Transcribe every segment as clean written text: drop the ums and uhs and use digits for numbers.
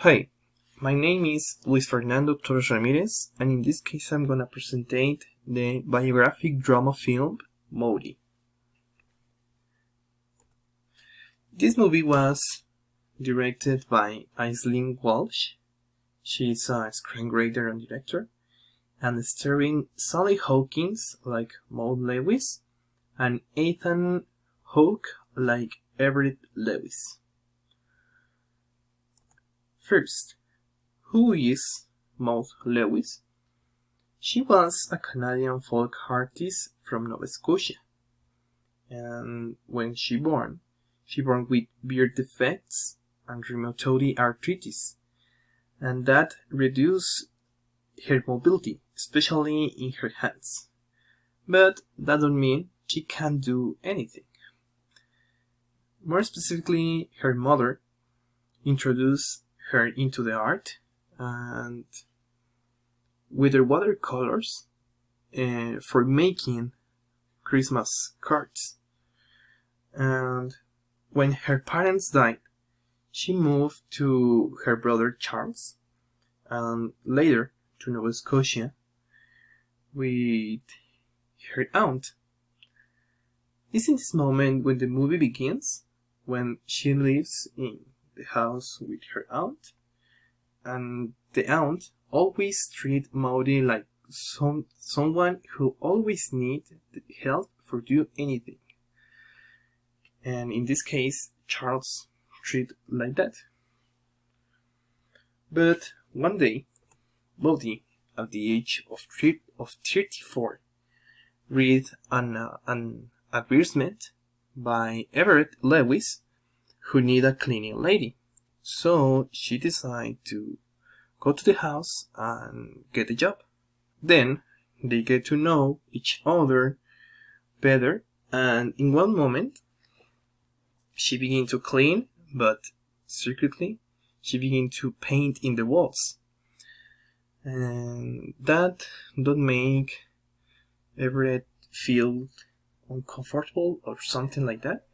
Hi, my name is Luis Fernando Torres Ramirez, and in this case I'm gonna present the biographic drama film Maudie. This movie was directed by Aislinn Walsh. She is a screenwriter and director, and starring Sally Hawkins like Maud Lewis and Ethan Hawke like Everett Lewis. First, who is Maud Lewis? She was a Canadian folk artist from Nova Scotia, and when she born with beard defects and rheumatoid arthritis, and that reduced her mobility, especially in her hands. But that don't mean she can't do anything. More specifically, her mother introduced her into the art, and with her watercolors for making Christmas cards. And when her parents died, she moved to her brother Charles, and later to Nova Scotia with her aunt. It's in this moment when the movie begins, when she lives in the house with her aunt, and the aunt always treats Maudie like someone who always needs help for do anything. And in this case, Charles treats like that. But one day, Maudie, at the age of 34, read an advertisement by Everett Lewis, who need a cleaning lady. So she decided to go to the house and get a job. Then they get to know each other better, and in one moment she began to clean, but secretly she began to paint in the walls. And that don't make Everett feel uncomfortable or something like that.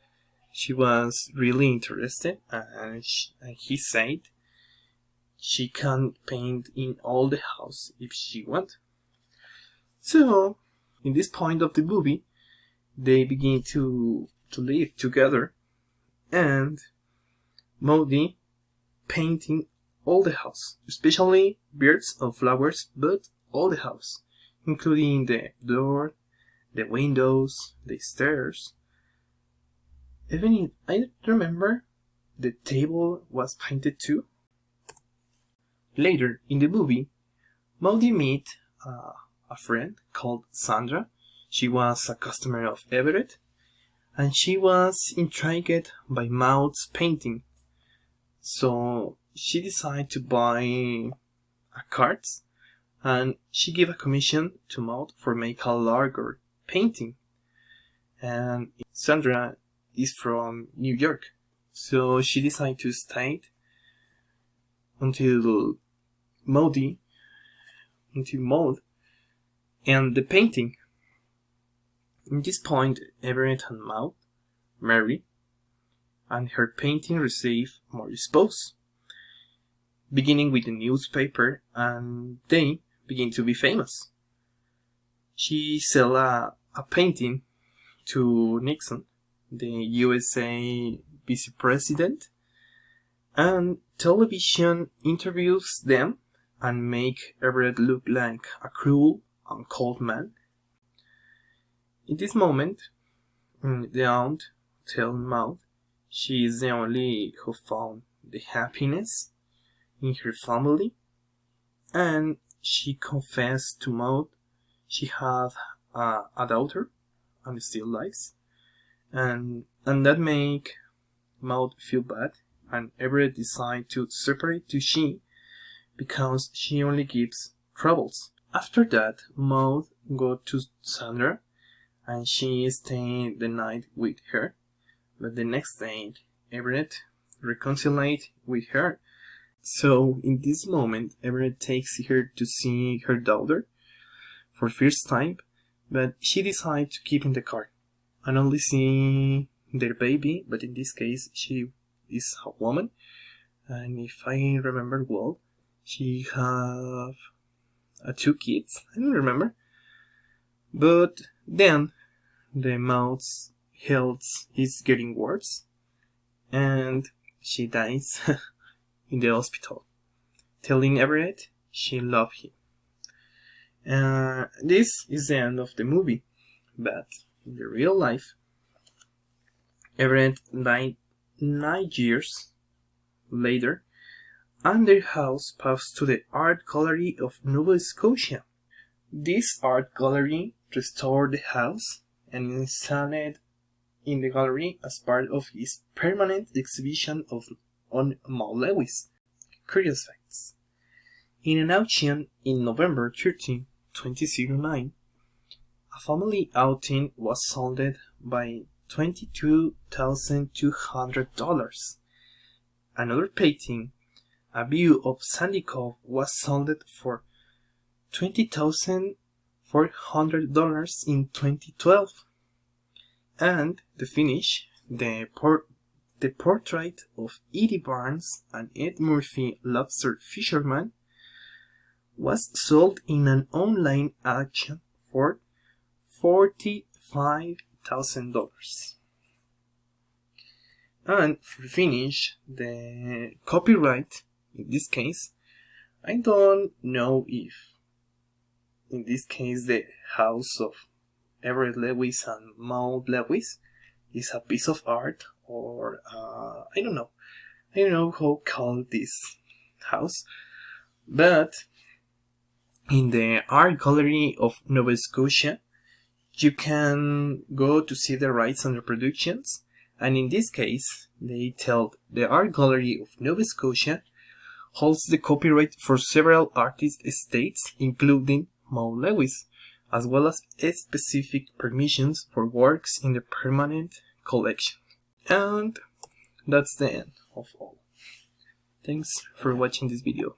She was really interested, and he said she can paint in all the house if she want. So, in this point of the movie, they begin to live together, and Maudie painting all the house, especially birds and flowers, but all the house, including the door, the windows, the stairs. Even if I remember, the table was painted too. Later in the movie, Maudie meet a friend called Sandra. She was a customer of Everett, and she was intrigued by Maud's painting. So she decided to buy a cards, and she gave a commission to Maud for make a larger painting. And Sandra is from New York, so she decided to stay until Maud and the painting. In this point, Everett and Maud marry, and her painting received more exposure, beginning with the newspaper, and they begin to be famous. She sell a painting to Nixon, the USA vice president, and television interviews them and make Everett look like a cruel and cold man. In this moment, the aunt tells Maud she is the only who found the happiness in her family, and she confessed to Maud she had a daughter and still lives, and that make Maud feel bad, and Everett decide to separate to she because she only gives troubles. After that, Maud go to Sandra, and she stayed the night with her, but the next day Everett reconciled with her. So in this moment, Everett takes her to see her daughter for first time, but she decides to keep in the car and only see their baby, but in this case she is a woman, and if I remember well, she have 2 kids. I don't remember. But then the Maud's health is getting worse, and she dies in the hospital, telling Everett she loved him. This is the end of the movie, but in the real life, Everett died 9 years later, and their house passed to the Art Gallery of Nova Scotia. This art gallery restored the house and installed it in the gallery as part of its permanent exhibition on Maud Lewis. Curious facts. In an auction in November 13, 2009, a family outing was sold by $22,200. Another painting, A View of Sandy Cove, was sold for $20,400 in 2012. And the finish, the portrait of Edie Barnes and Ed Murphy, lobster fisherman, was sold in an online auction for $45,000. And for finish, the copyright, in this case, I don't know if, in this case, the house of Everett Lewis and Maud Lewis is a piece of art, or I don't know how to call this house, but in the Art Gallery of Nova Scotia, you can go to see the rights and reproductions, and in this case, they tell the Art Gallery of Nova Scotia holds the copyright for several artist estates, including Maud Lewis, as well as specific permissions for works in the permanent collection. And that's the end of all. Thanks for watching this video.